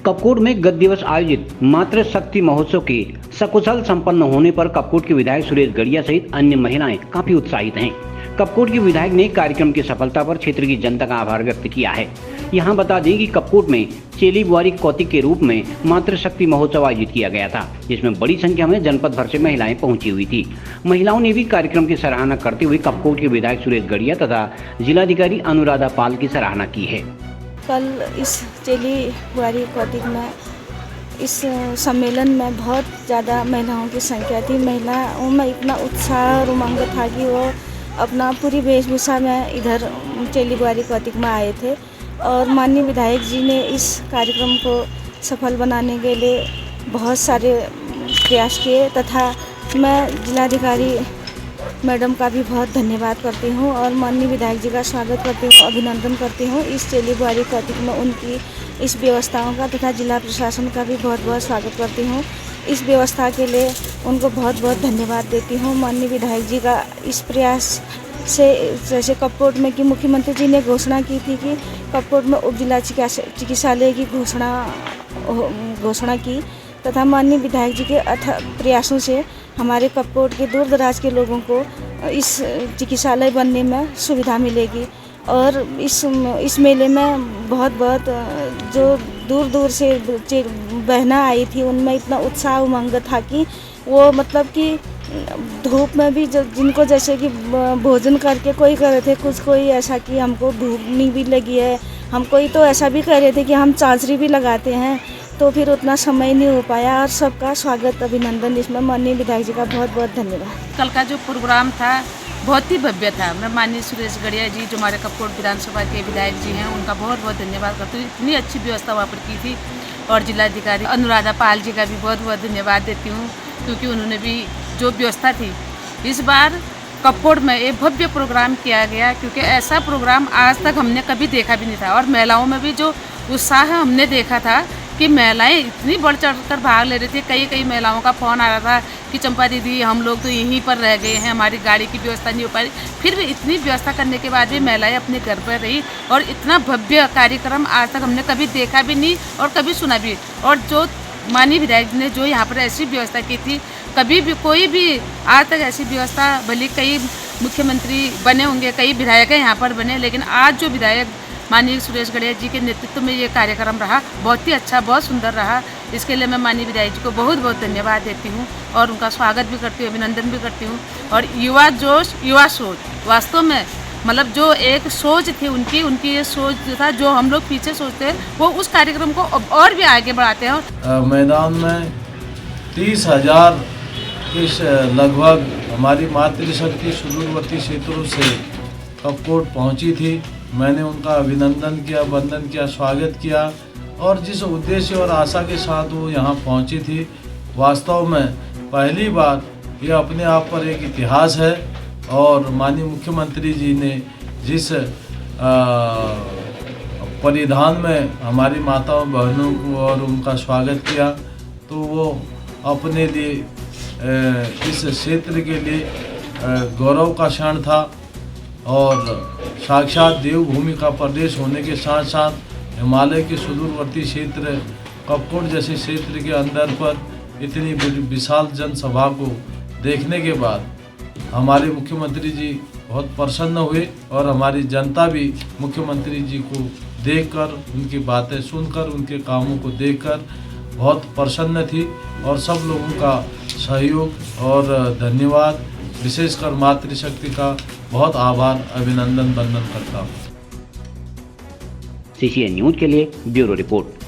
कपकोट में गत दिवस आयोजित मातृ शक्ति महोत्सव के सकुशल संपन्न होने पर कपकोट के विधायक सुरेश गड़िया सहित अन्य महिलाएं काफी उत्साहित हैं। कपकोट के विधायक ने कार्यक्रम की सफलता पर क्षेत्र की जनता का आभार व्यक्त किया है। यहां बता दें कि कपकोट में चेली बुआरी कौतिक के रूप में मातृ शक्ति महोत्सव आयोजित किया गया था, जिसमें बड़ी संख्या में जनपद भर से महिलाएं पहुंची हुई थी। महिलाओं ने भी कार्यक्रम की सराहना करते हुए कपकोट के विधायक सुरेश गड़िया तथा जिलाधिकारी अनुराधा पाल की सराहना की है। कल इस चेली बुआरी कौतिक में इस सम्मेलन में बहुत ज़्यादा महिलाओं की संख्या थी। महिलाओं में इतना उत्साह और उमंग था कि वो अपना पूरी वेशभूषा में इधर चेली बुआरी कौतिक में आए थे और माननीय विधायक जी ने इस कार्यक्रम को सफल बनाने के लिए बहुत सारे प्रयास किए तथा मैं जिलाधिकारी मैडम का भी बहुत धन्यवाद करती हूँ और माननीय विधायक जी का स्वागत करती हूँ, अभिनंदन करती हूँ। इस चेली बुआरी कौतिक में उनकी इस व्यवस्थाओं का तथा जिला प्रशासन का भी बहुत बहुत स्वागत करती हूँ। इस व्यवस्था के लिए उनको बहुत बहुत धन्यवाद देती हूँ। माननीय विधायक जी का इस प्रयास से जैसे कपकोट में कि मुख्यमंत्री जी ने घोषणा की थी कि कपकोट में उप जिला चिकित्सालय की घोषणा की तथा माननीय विधायक जी के अथक प्रयासों से हमारे कपकोट के दूर दराज के लोगों को इस चिकित्सालय बनने में सुविधा मिलेगी। और इस मेले में बहुत जो दूर दूर से बहना आई थी, उनमें इतना उत्साह उमंग था कि वो मतलब कि धूप में भी जिनको जैसे कि भोजन करके कोई कह रहे थे कुछ, कोई ऐसा कि हमको भूख नहीं भी लगी है, हम कोई तो ऐसा भी कह रहे थे कि हम चांचरी भी लगाते हैं, तो फिर उतना समय नहीं हो पाया। और सबका स्वागत अभिनंदन इसमें माननीय विधायक जी का बहुत बहुत धन्यवाद। कल का जो प्रोग्राम था बहुत ही भव्य था। मैं माननीय सुरेश गड़िया जी जो हमारे कपकोट विधानसभा के विधायक जी हैं उनका बहुत बहुत धन्यवाद करती हूँ। इतनी अच्छी व्यवस्था वहाँ पर की थी और जिलाधिकारी अनुराधा पाल जी का भी बहुत बहुत धन्यवाद देती हूँ, क्योंकि उन्होंने भी जो व्यवस्था थी इस बार कपकोट में एक भव्य प्रोग्राम किया गया, क्योंकि ऐसा प्रोग्राम आज तक हमने कभी देखा भी नहीं था। और महिलाओं में भी जो उत्साह हमने देखा था कि महिलाएं इतनी बढ़ चढ़ कर भाग ले रही थी। कई महिलाओं का फ़ोन आ रहा था कि चंपा दीदी हम लोग तो यहीं पर रह गए हैं, हमारी गाड़ी की व्यवस्था नहीं हो पाई। फिर भी इतनी व्यवस्था करने के बाद भी महिलाएं अपने घर पर रही और इतना भव्य कार्यक्रम आज तक हमने कभी देखा भी नहीं और कभी सुना भी। और जो माननीय विधायक ने जो यहाँ पर ऐसी व्यवस्था की थी, कभी भी कोई भी आज तक ऐसी व्यवस्था, भले कई मुख्यमंत्री बने होंगे, कई विधायक यहाँ पर बने, लेकिन आज जो विधायक माननीय सुरेश गड़िया जी के नेतृत्व में ये कार्यक्रम रहा, बहुत ही अच्छा, बहुत सुंदर रहा। इसके लिए मैं माननीय विधायक जी को बहुत बहुत धन्यवाद देती हूँ और उनका स्वागत भी करती हूँ, अभिनंदन भी करती हूँ। और युवा जोश, युवा सोच, वास्तव में मतलब जो एक सोच थी उनकी ये सोच था, जो हम लोग पीछे सोचते हैं, वो उस कार्यक्रम को और भी आगे बढ़ाते हैं। मैदान में 30,000 इस लगभग हमारी मातृशक्ति सुदूरवर्ती क्षेत्रों से कपकोट पहुंची थी। मैंने उनका अभिनंदन किया, वंदन किया, स्वागत किया और जिस उद्देश्य और आशा के साथ वो यहाँ पहुंची थी, वास्तव में पहली बार ये अपने आप पर एक इतिहास है। और माननीय मुख्यमंत्री जी ने जिस परिधान में हमारी माताओं बहनों को और उनका स्वागत किया, तो वो अपने लिए इस क्षेत्र के लिए गौरव का क्षण था। और साक्षात देवभूमि का प्रदेश होने के साथ साथ हिमालय के सुदूरवर्ती क्षेत्र कपकोट जैसे क्षेत्र के अंदर पर इतनी विशाल जनसभा को देखने के बाद हमारे मुख्यमंत्री जी बहुत प्रसन्न हुए और हमारी जनता भी मुख्यमंत्री जी को देखकर, उनकी बातें सुनकर, उनके कामों को देखकर बहुत प्रसन्न थी। और सब लोगों का सहयोग और धन्यवाद, विशेषकर मातृशक्ति का बहुत आभार, अभिनंदन, वंदन करता हूँ। CCN न्यूज़ के लिए ब्यूरो रिपोर्ट।